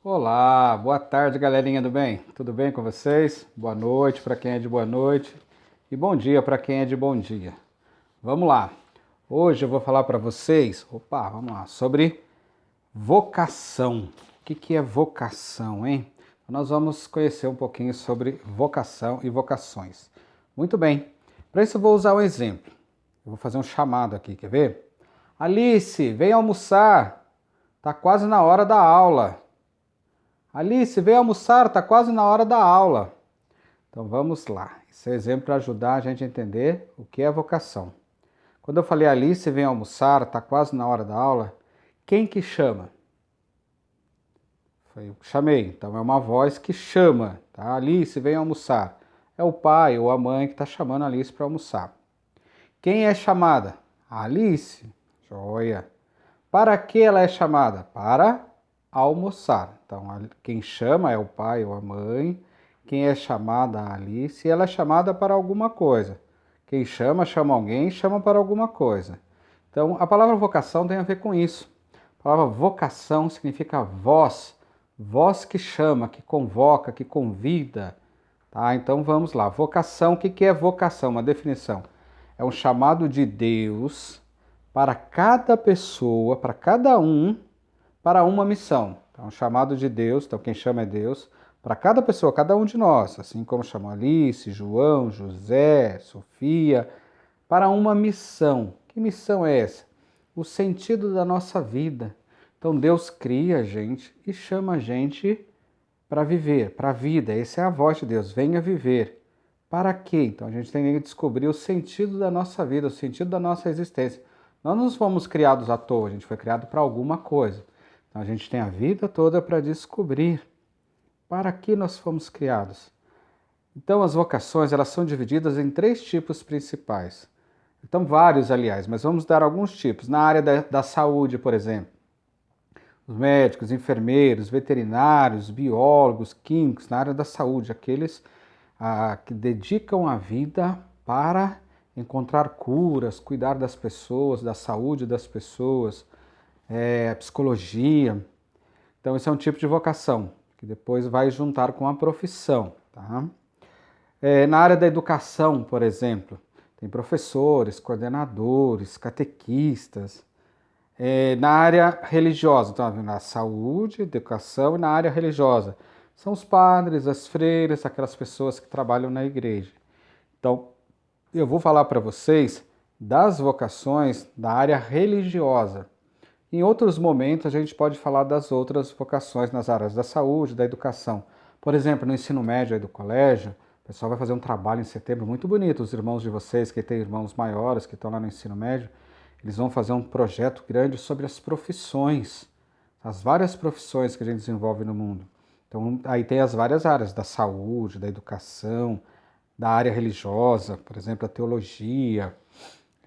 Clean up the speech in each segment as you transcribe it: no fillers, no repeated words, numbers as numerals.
Olá, boa tarde, galerinha do bem. Tudo bem com vocês? Boa noite para quem é de boa noite e bom dia para quem é de bom dia. Vamos lá. Hoje eu vou falar para vocês, vamos lá, sobre vocação. O que é vocação, hein? Nós vamos conhecer um pouquinho sobre vocação e vocações. Muito bem. Para isso eu vou usar um exemplo. Eu vou fazer um chamado aqui, quer ver? Alice, vem almoçar. Tá quase na hora da aula. Alice, vem almoçar, está quase na hora da aula. Então vamos lá. Esse é um exemplo para ajudar a gente a entender o que é vocação. Quando eu falei Alice, vem almoçar, está quase na hora da aula, quem que chama? Foi eu que chamei. Então é uma voz que chama. Tá? Alice, vem almoçar. É o pai ou a mãe que está chamando a Alice para almoçar. Quem é chamada? A Alice. Joia. Para que ela é chamada? Para almoçar. Então, quem chama é o pai ou a mãe. Quem é chamada a Alice, ela é chamada para alguma coisa. Quem chama, chama alguém, chama para alguma coisa. Então, a palavra vocação tem a ver com isso. A palavra vocação significa voz. Voz que chama, que convoca, que convida. Tá? Então, vamos lá. Vocação, o que é vocação? Uma definição. É um chamado de Deus para cada pessoa, para cada um, para uma missão. Então, um chamado de Deus, então quem chama é Deus, para cada pessoa, cada um de nós, assim como chamou Alice, João, José, Sofia, para uma missão. Que missão é essa? O sentido da nossa vida. Então, Deus cria a gente e chama a gente para viver, para a vida. Essa é a voz de Deus, venha viver. Para quê? Então, a gente tem que descobrir o sentido da nossa vida, o sentido da nossa existência. Nós não fomos criados à toa, a gente foi criado para alguma coisa. Então a gente tem a vida toda para descobrir para que nós fomos criados. Então as vocações elas são divididas em três tipos principais. Então vários, aliás, mas vamos dar alguns tipos. Na área da saúde, por exemplo, os médicos, enfermeiros, veterinários, biólogos, químicos, na área da saúde, aqueles que dedicam a vida para encontrar curas, cuidar das pessoas, da saúde das pessoas, psicologia. Então, esse é um tipo de vocação, que depois vai juntar com a profissão. Tá? Na área da educação, por exemplo, tem professores, coordenadores, catequistas. Na área religiosa, então, na saúde, educação e na área religiosa. São os padres, as freiras, aquelas pessoas que trabalham na igreja. Então, eu vou falar para vocês das vocações da área religiosa. Em outros momentos, a gente pode falar das outras vocações nas áreas da saúde, da educação. Por exemplo, no ensino médio e do colégio, o pessoal vai fazer um trabalho em setembro muito bonito. Os irmãos de vocês, que têm irmãos maiores, que estão lá no ensino médio, eles vão fazer um projeto grande sobre as profissões, as várias profissões que a gente desenvolve no mundo. Então, aí tem as várias áreas da saúde, da educação, da área religiosa, por exemplo, a teologia.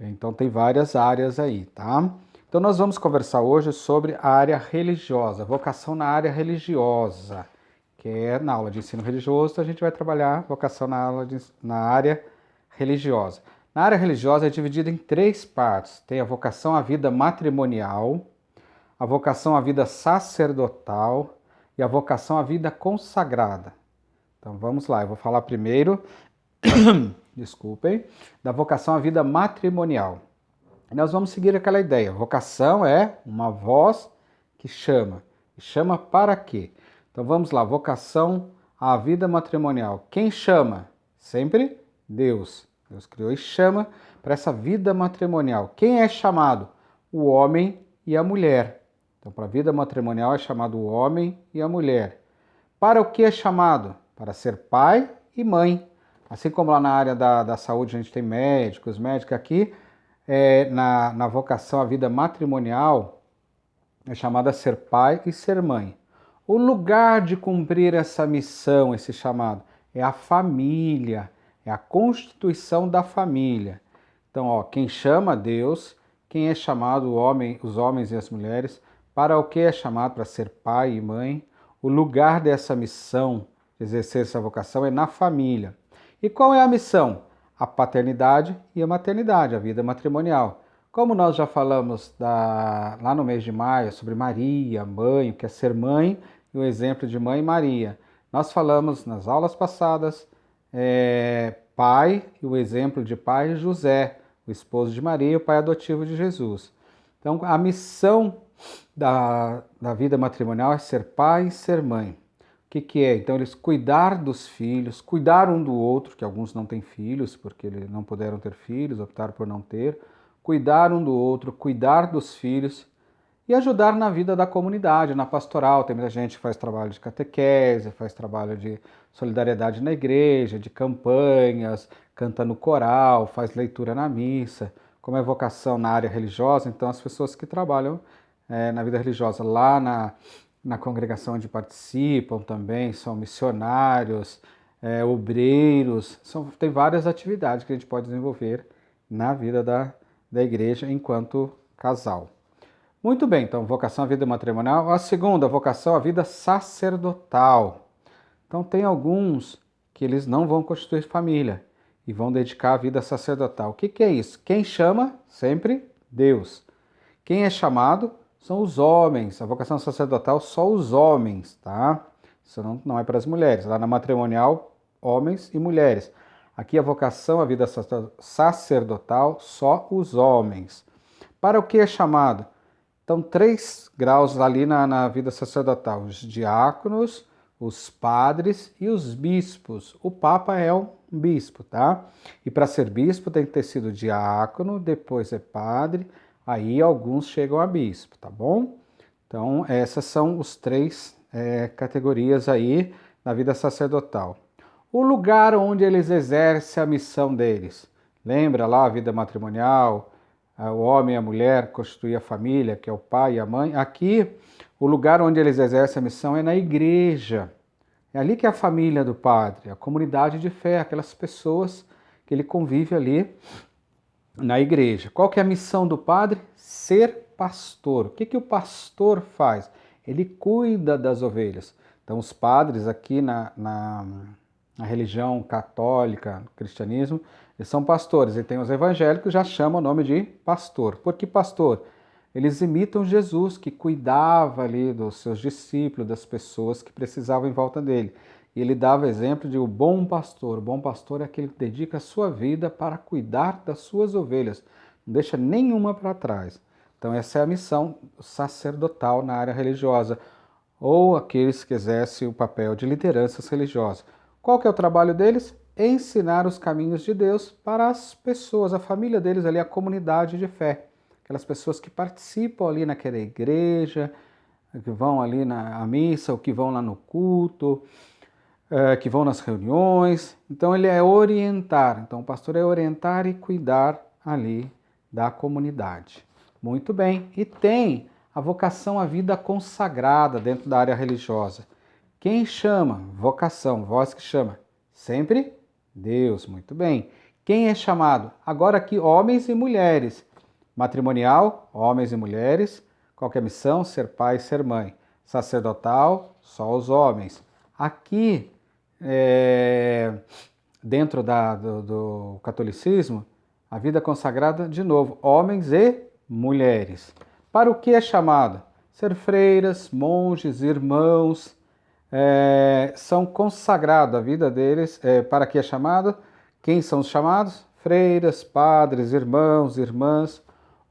Então, tem várias áreas aí, tá? Então, nós vamos conversar hoje sobre a área religiosa, vocação na área religiosa, que é na aula de ensino religioso, a gente vai trabalhar vocação na área religiosa. Na área religiosa é dividida em três partes. Tem a vocação à vida matrimonial, a vocação à vida sacerdotal e a vocação à vida consagrada. Então, vamos lá, eu vou falar primeiro, desculpem, da vocação à vida matrimonial. Nós vamos seguir aquela ideia. Vocação é uma voz que chama. E chama para quê? Então vamos lá. Vocação à vida matrimonial. Quem chama? Sempre Deus. Deus criou e chama para essa vida matrimonial. Quem é chamado? O homem e a mulher. Então para a vida matrimonial é chamado o homem e a mulher. Para o que é chamado? Para ser pai e mãe. Assim como lá na área da saúde a gente tem médicos aqui, na vocação à vida matrimonial, é chamada a ser pai e ser mãe. O lugar de cumprir essa missão, esse chamado, é a família, é a constituição da família. Então, quem chama Deus, quem é chamado os homens e as mulheres, para o que é chamado para ser pai e mãe, o lugar dessa missão, de exercer essa vocação, é na família. E qual é a missão? A paternidade e a maternidade, a vida matrimonial. Como nós já falamos lá no mês de maio sobre Maria, mãe, o que é ser mãe e o exemplo de Mãe Maria. Nós falamos nas aulas passadas, pai e o exemplo de pai José, o esposo de Maria e o pai adotivo de Jesus. Então, a missão da vida matrimonial é ser pai e ser mãe. O que é? Então, eles cuidar dos filhos, cuidar um do outro, que alguns não têm filhos, porque eles não puderam ter filhos, optaram por não ter, cuidar um do outro, cuidar dos filhos e ajudar na vida da comunidade, na pastoral. Tem muita gente que faz trabalho de catequese, faz trabalho de solidariedade na igreja, de campanhas, canta no coral, faz leitura na missa. Como é vocação na área religiosa, então as pessoas que trabalham na vida religiosa lá na congregação onde participam também, são missionários, obreiros, tem várias atividades que a gente pode desenvolver na vida da igreja enquanto casal. Muito bem, então, vocação à vida matrimonial. A segunda, vocação à vida sacerdotal. Então, tem alguns que eles não vão constituir família e vão dedicar a vida sacerdotal. O que é isso? Quem chama? Sempre Deus. Quem é chamado? São os homens. A vocação sacerdotal, só os homens, tá? Isso não é para as mulheres. Lá na matrimonial, homens e mulheres. Aqui a vocação à vida sacerdotal, só os homens. Para o que é chamado? Então, 3 graus ali na vida sacerdotal: os diáconos, os padres e os bispos. O Papa é um bispo, tá? E para ser bispo tem que ter sido diácono, depois é padre, aí alguns chegam a bispo, tá bom? Então, essas são os 3 categorias aí na vida sacerdotal. O lugar onde eles exercem a missão deles. Lembra lá a vida matrimonial? O homem e a mulher constituem a família, que é o pai e a mãe. Aqui, o lugar onde eles exercem a missão é na igreja. É ali que é a família do padre, a comunidade de fé, aquelas pessoas que ele convive ali na igreja. Qual que é a missão do padre? Ser pastor. O que o pastor faz? Ele cuida das ovelhas. Então, os padres aqui na religião católica, no cristianismo, eles são pastores. E tem os evangélicos que já chamam o nome de pastor. Por que pastor? Eles imitam Jesus, que cuidava ali dos seus discípulos, das pessoas que precisavam em volta dele. E ele dava exemplo de o bom pastor. O bom pastor é aquele que dedica a sua vida para cuidar das suas ovelhas. Não deixa nenhuma para trás. Então essa é a missão sacerdotal na área religiosa. Ou aqueles que exercem o papel de lideranças religiosas. Qual que é o trabalho deles? Ensinar os caminhos de Deus para as pessoas, a família deles ali, a comunidade de fé. Aquelas pessoas que participam ali naquela igreja, que vão ali na missa, ou que vão lá no culto, que vão nas reuniões. Então ele é orientar. Então o pastor é orientar e cuidar ali da comunidade. Muito bem. E tem a vocação à vida consagrada dentro da área religiosa. Quem chama? Vocação, voz que chama. Sempre Deus, muito bem. Quem é chamado? Agora aqui, homens e mulheres. Matrimonial, homens e mulheres. Qual que é a missão? Ser pai e ser mãe. Sacerdotal, só os homens. Aqui, dentro do catolicismo, a vida consagrada, de novo, homens e mulheres. Para o que é chamado? Ser freiras, monges, irmãos, são consagrados, a vida deles, para que é chamado? Quem são os chamados? Freiras, padres, irmãos, irmãs.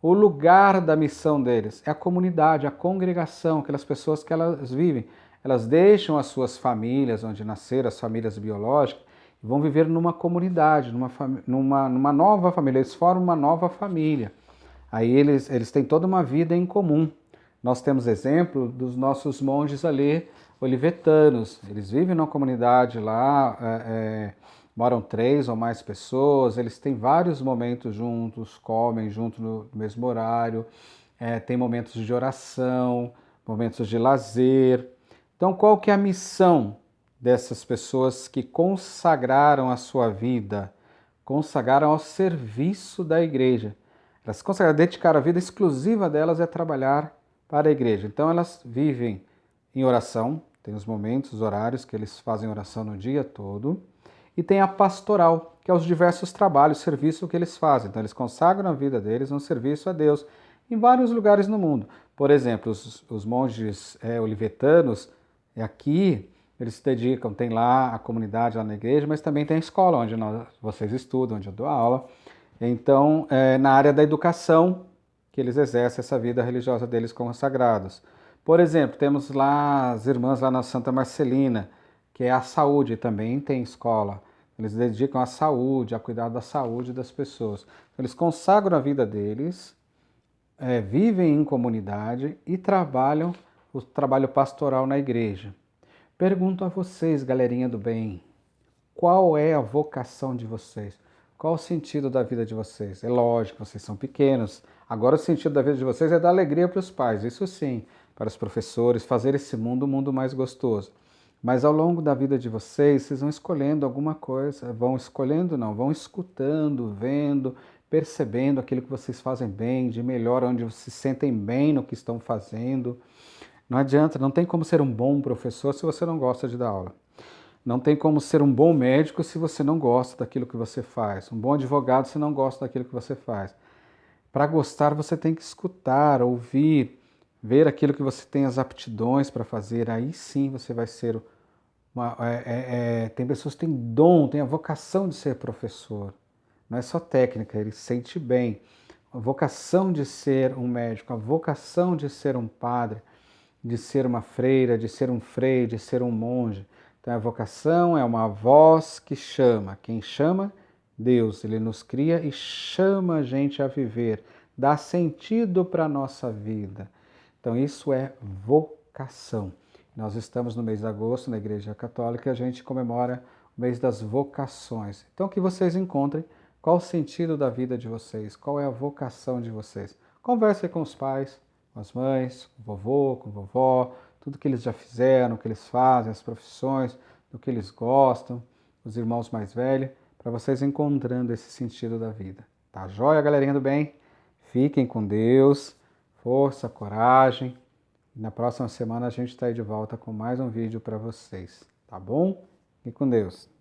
O lugar da missão deles é a comunidade, a congregação, aquelas pessoas que elas vivem. Elas deixam as suas famílias, onde nasceram, as famílias biológicas, e vão viver numa comunidade, numa nova família. Eles formam uma nova família. Aí eles têm toda uma vida em comum. Nós temos exemplo dos nossos monges ali, olivetanos. Eles vivem numa comunidade lá, moram 3 ou mais pessoas, eles têm vários momentos juntos, comem junto no mesmo horário, tem momentos de oração, momentos de lazer. Então, qual que é a missão dessas pessoas que consagraram a sua vida, consagraram ao serviço da igreja? Elas consagraram, dedicaram a vida exclusiva delas é trabalhar para a igreja. Então, elas vivem em oração, tem os momentos, os horários que eles fazem oração no dia todo, e tem a pastoral, que é os diversos trabalhos, serviço que eles fazem. Então, eles consagram a vida deles no serviço a Deus em vários lugares no mundo. Por exemplo, os monges olivetanos, E aqui eles se dedicam, tem lá a comunidade lá na igreja, mas também tem a escola onde vocês estudam, onde eu dou aula. Então, na área da educação, que eles exercem essa vida religiosa deles como sagrados. Por exemplo, temos lá as irmãs lá na Santa Marcelina, que é a saúde, também tem escola. Eles dedicam à saúde, a cuidar da saúde das pessoas. Eles consagram a vida deles, vivem em comunidade e trabalham o trabalho pastoral na igreja. Pergunto a vocês, galerinha do bem, qual é a vocação de vocês? Qual o sentido da vida de vocês? É lógico, vocês são pequenos. Agora o sentido da vida de vocês é dar alegria para os pais, isso sim, para os professores, fazer esse mundo um mundo mais gostoso. Mas ao longo da vida de vocês, vocês vão escolhendo alguma coisa, vão escolhendo não, vão escutando, vendo, percebendo aquilo que vocês fazem bem, de melhor, onde vocês se sentem bem no que estão fazendo. Não adianta, não tem como ser um bom professor se você não gosta de dar aula. Não tem como ser um bom médico se você não gosta daquilo que você faz. Um bom advogado se não gosta daquilo que você faz. Para gostar, você tem que escutar, ouvir, ver aquilo que você tem as aptidões para fazer. Aí sim você vai ser tem pessoas que têm dom, têm a vocação de ser professor. Não é só técnica, ele sente bem. A vocação de ser um médico, a vocação de ser um padre, de ser uma freira, de ser um frei, de ser um monge. Então a vocação é uma voz que chama. Quem chama? Deus. Ele nos cria e chama a gente a viver, dá sentido para a nossa vida. Então isso é vocação. Nós estamos no mês de agosto na Igreja Católica e a gente comemora o mês das vocações. Então que vocês encontrem qual o sentido da vida de vocês, qual é a vocação de vocês. Conversem com os pais, com as mães, com o vovô, com a vovó, tudo que eles já fizeram, o que eles fazem, as profissões, do que eles gostam, os irmãos mais velhos, para vocês encontrando esse sentido da vida. Tá joia, galerinha do bem? Fiquem com Deus, força, coragem. Na próxima semana a gente está aí de volta com mais um vídeo para vocês, tá bom? E com Deus.